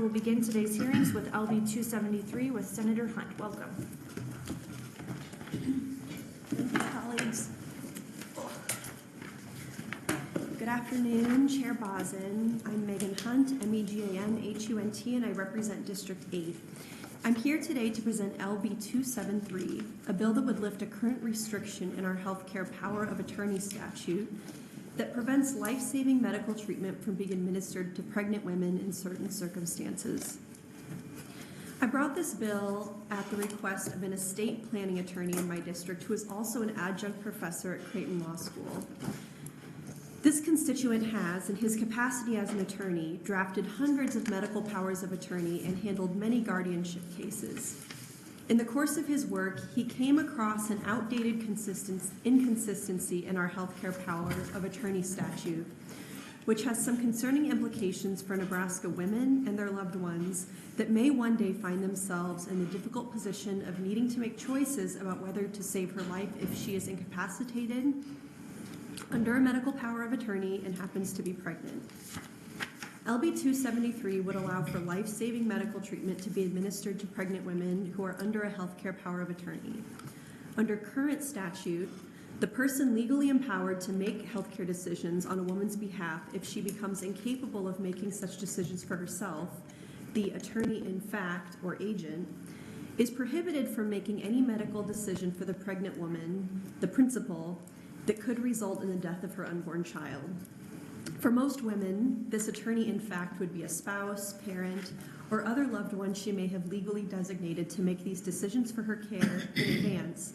will begin today's hearings with LB273 with Senator Hunt. Welcome. Thank you, colleagues. Good afternoon, Chair Bozen. I'm Megan Hunt, MEGAN-HUNT, and I represent District 8. I'm here today to present LB273, a bill that would lift a current restriction in our healthcare power of attorney statute that prevents life-saving medical treatment from being administered to pregnant women in certain circumstances. I brought this bill at the request of an estate planning attorney in my district who is also an adjunct professor at Creighton Law School. This constituent has, in his capacity as an attorney, drafted hundreds of medical powers of attorney and handled many guardianship cases. In the course of his work, he came across an outdated inconsistency in our healthcare power of attorney statute, which has some concerning implications for Nebraska women and their loved ones that may one day find themselves in the difficult position of needing to make choices about whether to save her life if she is incapacitated under a medical power of attorney and happens to be pregnant. LB273 would allow for life-saving medical treatment to be administered to pregnant women who are under a healthcare power of attorney. Under current statute, the person legally empowered to make healthcare decisions on a woman's behalf if she becomes incapable of making such decisions for herself, the attorney in fact or agent, is prohibited from making any medical decision for the pregnant woman, the principal, that could result in the death of her unborn child. For most women, this attorney in fact would be a spouse, parent, or other loved one she may have legally designated to make these decisions for her care in advance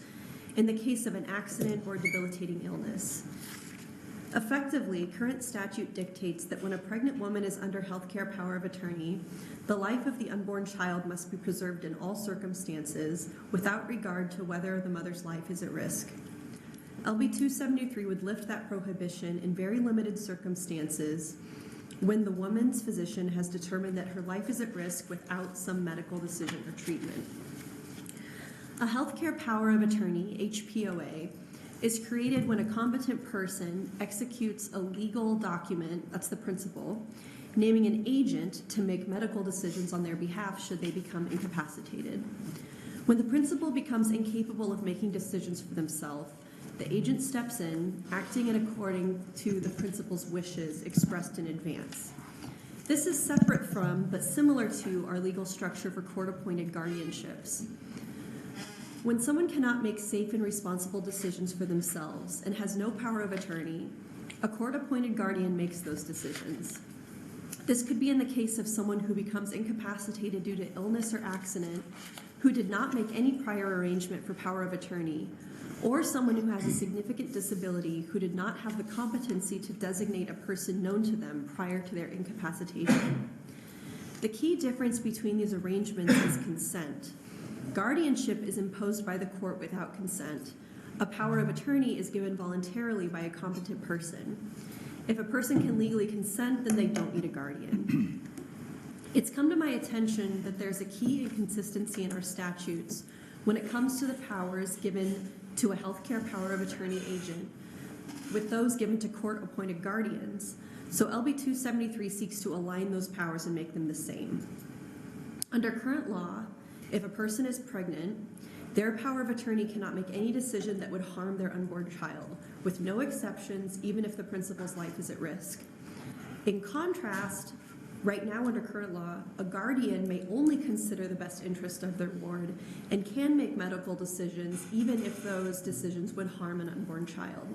in the case of an accident or debilitating illness. Effectively, current statute dictates that when a pregnant woman is under healthcare power of attorney, the life of the unborn child must be preserved in all circumstances without regard to whether the mother's life is at risk. LB273 would lift that prohibition in very limited circumstances when the woman's physician has determined that her life is at risk without some medical decision or treatment. A healthcare power of attorney, HPOA, is created when a competent person executes a legal document, that's the principal, naming an agent to make medical decisions on their behalf should they become incapacitated. When the principal becomes incapable of making decisions for themselves, the agent steps in, acting in according to the principal's wishes expressed in advance. This is separate from, but similar to, our legal structure for court-appointed guardianships. When someone cannot make safe and responsible decisions for themselves and has no power of attorney, a court-appointed guardian makes those decisions. This could be in the case of someone who becomes incapacitated due to illness or accident, who did not make any prior arrangement for power of attorney, or someone who has a significant disability who did not have the competency to designate a person known to them prior to their incapacitation. The key difference between these arrangements is consent. Guardianship is imposed by the court without consent. A power of attorney is given voluntarily by a competent person. If a person can legally consent, then they don't need a guardian. It's come to my attention that there's a key inconsistency in our statutes when it comes to the powers given to a healthcare power of attorney agent with those given to court-appointed guardians. So LB273 seeks to align those powers and make them the same. Under current law, if a person is pregnant, their power of attorney cannot make any decision that would harm their unborn child, with no exceptions, even if the principal's life is at risk. In contrast, right now under current law, a guardian may only consider the best interest of their ward and can make medical decisions even if those decisions would harm an unborn child.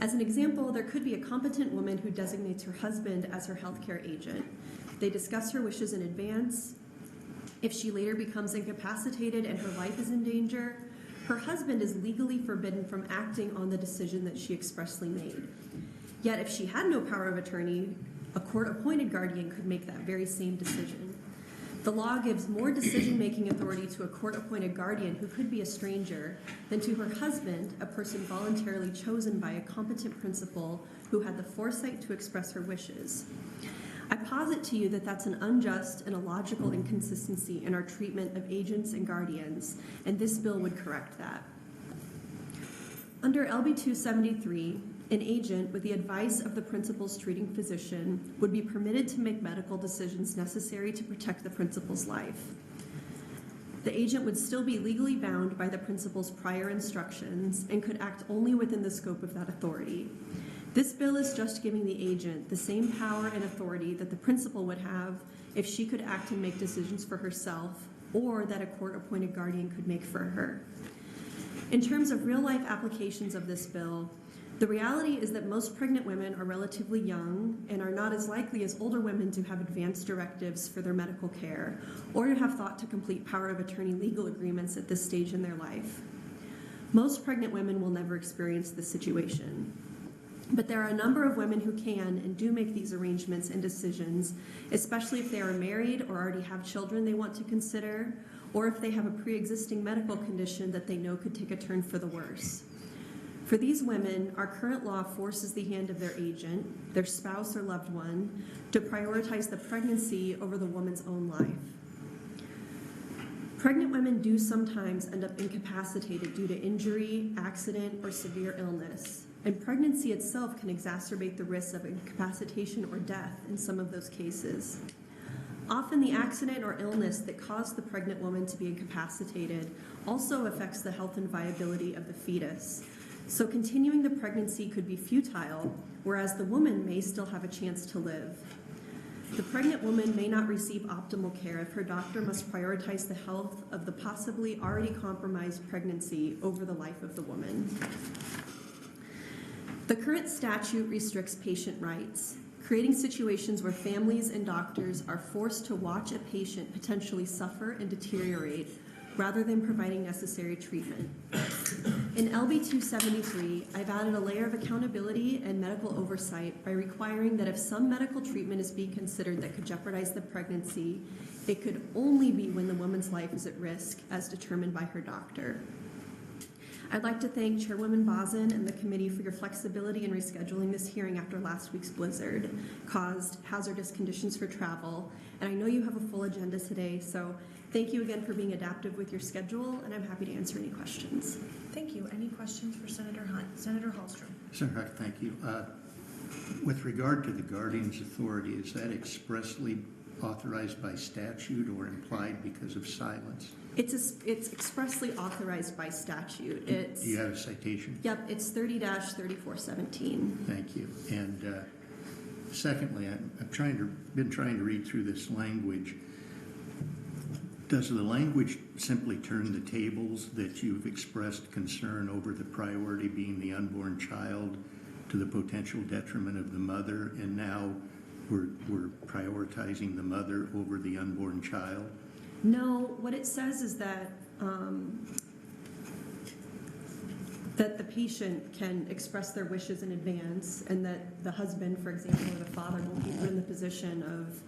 As an example, there could be a competent woman who designates her husband as her healthcare agent. They discuss her wishes in advance. If she later becomes incapacitated and her life is in danger, her husband is legally forbidden from acting on the decision that she expressly made. Yet if she had no power of attorney, a court-appointed guardian could make that very same decision. The law gives more decision-making authority to a court-appointed guardian who could be a stranger than to her husband, a person voluntarily chosen by a competent principal who had the foresight to express her wishes. I posit to you that that's an unjust and illogical inconsistency in our treatment of agents and guardians, and this bill would correct that. Under LB273, An agent, with the advice of the principal's treating physician, would be permitted to make medical decisions necessary to protect the principal's life. The agent would still be legally bound by the principal's prior instructions and could act only within the scope of that authority. This bill is just giving the agent the same power and authority that the principal would have if she could act and make decisions for herself, or that a court-appointed guardian could make for her. In terms of real-life applications of this bill, the reality is that most pregnant women are relatively young and are not as likely as older women to have advanced directives for their medical care or to have thought to complete power of attorney legal agreements at this stage in their life. Most pregnant women will never experience this situation. But there are a number of women who can and do make these arrangements and decisions, especially if they are married or already have children they want to consider, or if they have a pre-existing medical condition that they know could take a turn for the worse. For these women, our current law forces the hand of their agent, their spouse or loved one, to prioritize the pregnancy over the woman's own life. Pregnant women do sometimes end up incapacitated due to injury, accident, or severe illness, and pregnancy itself can exacerbate the risk of incapacitation or death in some of those cases. Often the accident or illness that caused the pregnant woman to be incapacitated also affects the health and viability of the fetus. So continuing the pregnancy could be futile, whereas the woman may still have a chance to live. The pregnant woman may not receive optimal care if her doctor must prioritize the health of the possibly already compromised pregnancy over the life of the woman. The current statute restricts patient rights, creating situations where families and doctors are forced to watch a patient potentially suffer and deteriorate rather than providing necessary treatment. In LB273, I've added a layer of accountability and medical oversight by requiring that if some medical treatment is being considered that could jeopardize the pregnancy, it could only be when the woman's life is at risk, as determined by her doctor. I'd like to thank Chairwoman Bazin and the committee for your flexibility in rescheduling this hearing after last week's blizzard caused hazardous conditions for travel. And I know you have a full agenda today, so thank you again for being adaptive with your schedule, and I'm happy to answer any questions. Thank you. Any questions for Senator Hunt? Senator Hallstrom. Senator Hunt, thank you. With regard to the guardian's authority, is that expressly authorized by statute or implied because of silence? It's expressly authorized by statute. Do you have a citation? Yep, it's 30-3417. Thank you. And secondly, I've been trying to read through this language. Does the language simply turn the tables that you've expressed concern over the priority being the unborn child to the potential detriment of the mother, and now we're prioritizing the mother over the unborn child? No, what it says is that that the patient can express their wishes in advance, and that the husband, for example, or the father won't be put in the position of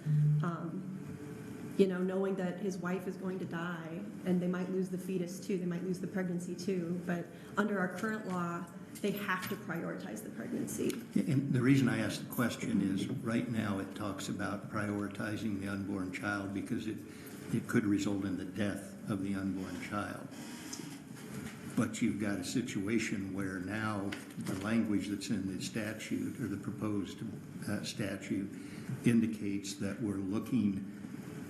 knowing that his wife is going to die, and they might lose the fetus too, they might lose the pregnancy too, but under our current law, they have to prioritize the pregnancy. And the reason I asked the question is right now it talks about prioritizing the unborn child because it could result in the death of the unborn child. But you've got a situation where now the language that's in the statute or the proposed statute indicates that we're looking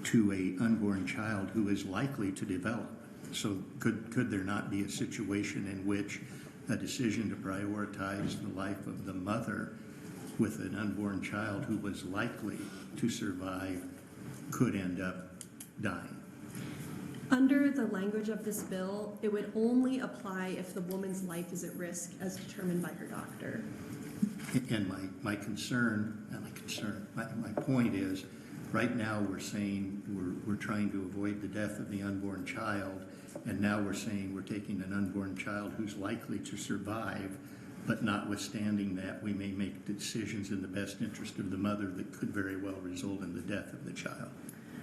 to a unborn child who is likely to develop. So could there not be a situation in which a decision to prioritize the life of the mother with an unborn child who was likely to survive could end up dying? Under the language of this bill, it would only apply if the woman's life is at risk as determined by her doctor. And my point is, right now we're saying we're trying to avoid the death of the unborn child, and now we're saying we're taking an unborn child who's likely to survive, but notwithstanding that, we may make decisions in the best interest of the mother that could very well result in the death of the child.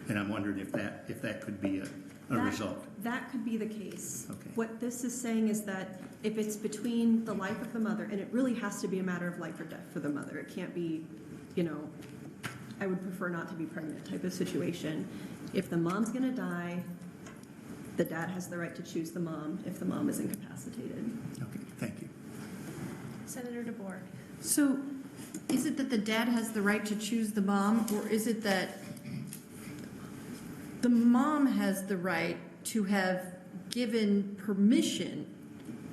And I'm wondering if that could be a result. That could be the case. Okay. What this is saying is that if it's between the life of the mother, and it really has to be a matter of life or death for the mother, it can't be, I would prefer not to be pregnant type of situation. If the mom's going to die, the dad has the right to choose the mom if the mom is incapacitated. Okay, thank you. Senator DeBoer. So, is it that the dad has the right to choose the mom, or is it that the mom has the right to have given permission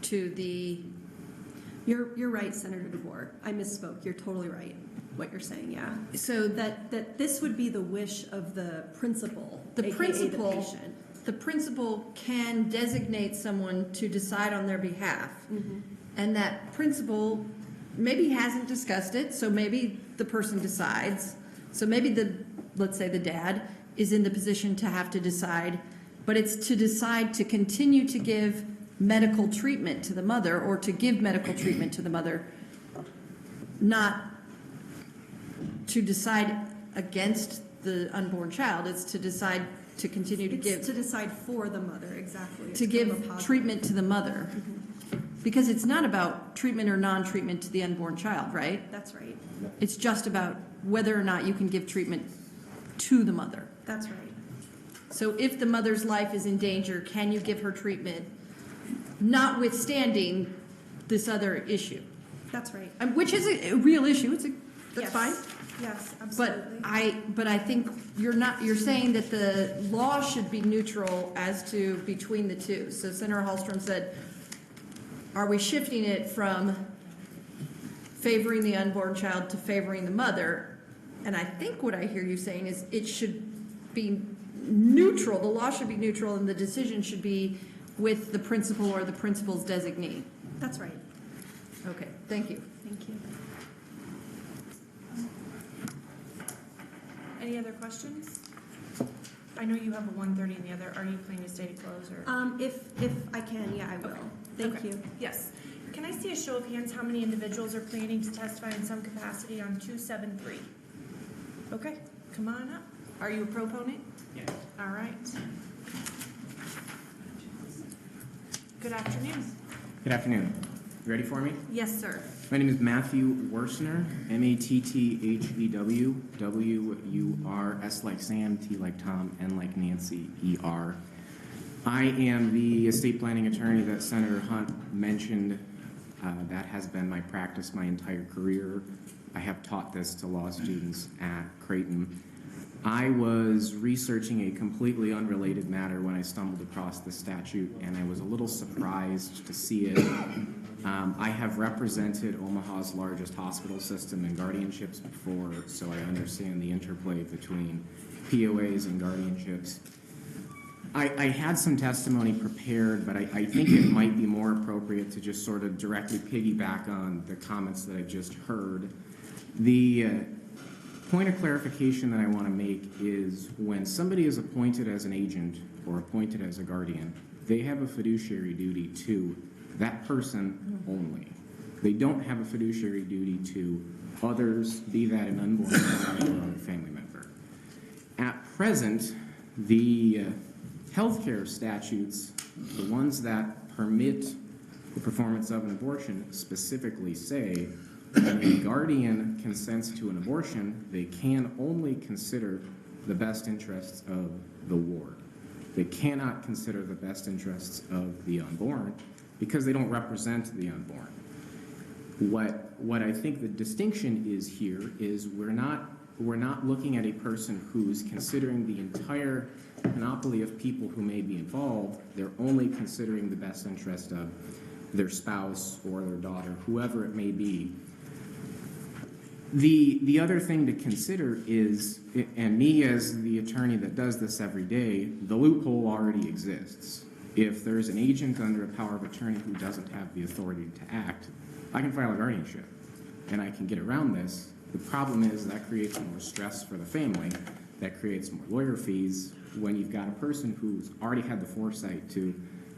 to the... You're right, Senator DeBoer. I misspoke. You're totally right. What you're saying, yeah. So That this would be the wish of the principal, the aka principal, the patient. the principal can designate someone to decide on their behalf, and that principal maybe hasn't discussed it, so maybe the person decides. So maybe let's say the dad is in the position to have to decide, but it's to decide to continue to give medical treatment to the mother or to give medical treatment to the mother, not to decide against the unborn child. It's to decide to continue to give, To decide for the mother, exactly. It's to kind of a give positive. treatment to the mother. Because it's not about treatment or non-treatment to the unborn child, right? That's right. It's just about whether or not you can give treatment to the mother. That's right. So if the mother's life is in danger, can you give her treatment, notwithstanding this other issue? That's right. Which is a real issue. That's Yes. fine. Yes, But absolutely. I think you're saying that the law should be neutral as to between the two. So Senator Hallstrom said, are we shifting it from favoring the unborn child to favoring the mother? And I think what I hear you saying is it should be neutral. The law should be neutral, and the decision should be with the principal or the principal's designee. That's right. Okay, thank you. Thank you. Any other questions? I know you have a 1:30 in the other. Are you planning to stay to close or? If I can, yeah, I will. Okay. Thank Okay. you. Yes. Can I see a show of hands how many individuals are planning to testify in some capacity on 273? Okay, come on up. Are you a proponent? Yes. All right. Good afternoon. Good afternoon. You ready for me? Yes, sir. My name is Matthew Worsner, Matthew, W-U-R, S like Sam, T like Tom, N like Nancy, E-R. I am the estate planning attorney that Senator Hunt mentioned. That has been my practice my entire career. I have taught this to law students at Creighton. I was researching a completely unrelated matter when I stumbled across the statute, and I was a little surprised to see it. I have represented Omaha's largest hospital system in guardianships before, so I understand the interplay between POAs and guardianships. I had some testimony prepared, but I think it might be more appropriate to just sort of directly piggyback on the comments that I just heard. The point of clarification that I want to make is when somebody is appointed as an agent or appointed as a guardian, they have a fiduciary duty to that person only. They don't have a fiduciary duty to others, be that an unborn child or a family member. At present, the healthcare statutes, the ones that permit the performance of an abortion, specifically say when a guardian consents to an abortion, they can only consider the best interests of the ward. They cannot consider the best interests of the unborn because they don't represent the unborn. What I think the distinction is here is we're not looking at a person who's considering the entire panoply of people who may be involved. They're only considering the best interest of their spouse or their daughter, whoever it may be. The other thing to consider is, and me as the attorney that does this every day, the loophole already exists. If there's an agent under a power of attorney who doesn't have the authority to act, I can file a guardianship and I can get around this. The problem is that creates more stress for the family, that creates more lawyer fees when you've got a person who's already had the foresight to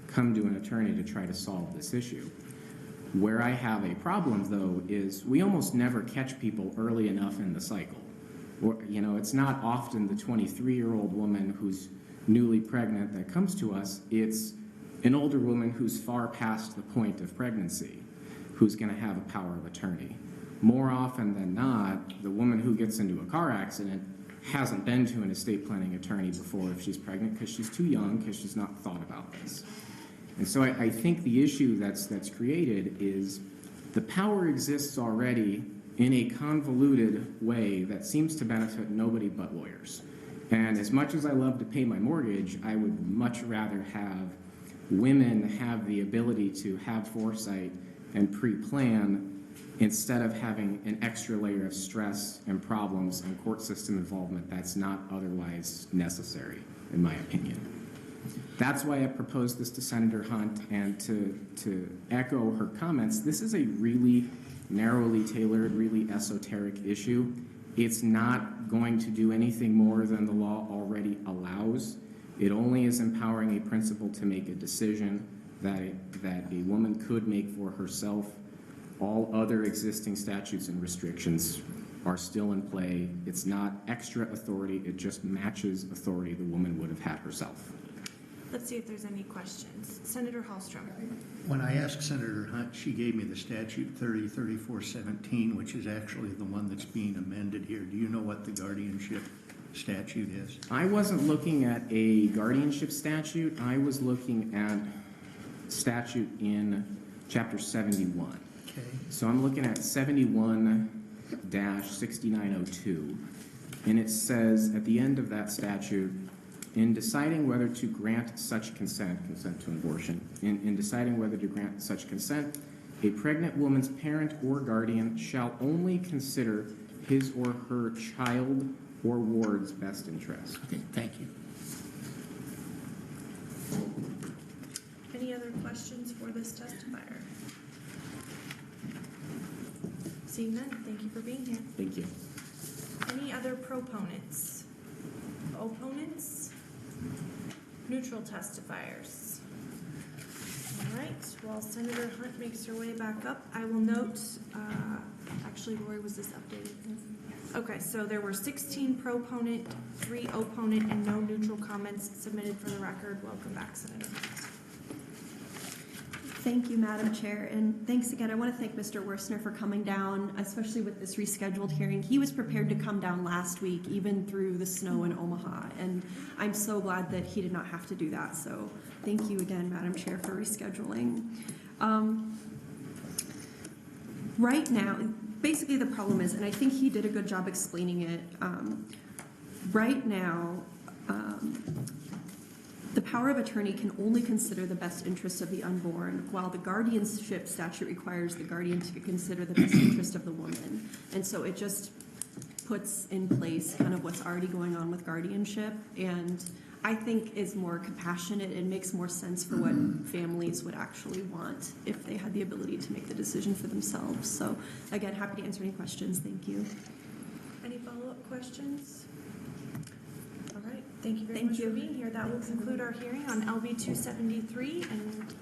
come to an attorney to try to solve this issue. Where I have a problem, though, is we almost never catch people early enough in the cycle. Or, it's not often the 23-year-old woman who's newly pregnant that comes to us. It's an older woman who's far past the point of pregnancy who's going to have a power of attorney. More often than not, the woman who gets into a car accident hasn't been to an estate planning attorney before if she's pregnant because she's too young, because she's not thought about this. And so I think the issue that's created is The power exists already in a convoluted way that seems to benefit nobody but lawyers. And as much as I love to pay my mortgage, I would much rather have women have the ability to have foresight and pre-plan instead of having an extra layer of stress and problems and court system involvement that's not otherwise necessary, in my opinion. That's why I proposed this to Senator Hunt, and to echo her comments, this is a really narrowly tailored, really esoteric issue. It's not going to do anything more than the law already allows. It only is empowering a principal to make a decision that a woman could make for herself. All other existing statutes and restrictions are still in play. It's not extra authority, it just matches authority the woman would have had herself. Let's see if there's any questions. Senator Hallstrom. When I asked Senator Hunt, she gave me the statute 3417, which is actually the one that's being amended here. Do you know what the guardianship statute is? I wasn't looking at a guardianship statute. I was looking at statute in chapter 71. Okay. So I'm looking at 71-6902, and it says at the end of that statute, in deciding whether to grant such consent to abortion, in deciding whether to grant such consent, a pregnant woman's parent or guardian shall only consider his or her child or ward's best interest. Okay, thank you. Any other questions for this testifier? Seeing none, thank you for being here. Thank you. Any other proponents? Opponents? Neutral testifiers? All right, while Senator Hunt makes her way back up, I will note, actually, Lori, was this updated? Okay, so there were 16 proponent, 3 opponent, and no neutral comments submitted for the record. Welcome back, Senator. Thank you, Madam Chair, and thanks again. I want to thank Mr. Worsner for coming down, especially with this rescheduled hearing. He was prepared to come down last week, even through the snow in Omaha, and I'm so glad that he did not have to do that. So thank you again, Madam Chair, for rescheduling. Right now, basically the problem is, and I think he did a good job explaining it, right now, the power of attorney can only consider the best interests of the unborn, while the guardianship statute requires the guardian to consider the best interest of the woman. And so it just puts in place kind of what's already going on with guardianship, and I think is more compassionate and makes more sense for what families would actually want if they had the ability to make the decision for themselves. So again, happy to answer any questions. Thank you. Any follow-up questions? All right, thank you very much for being here. That will conclude our hearing on LB 273, and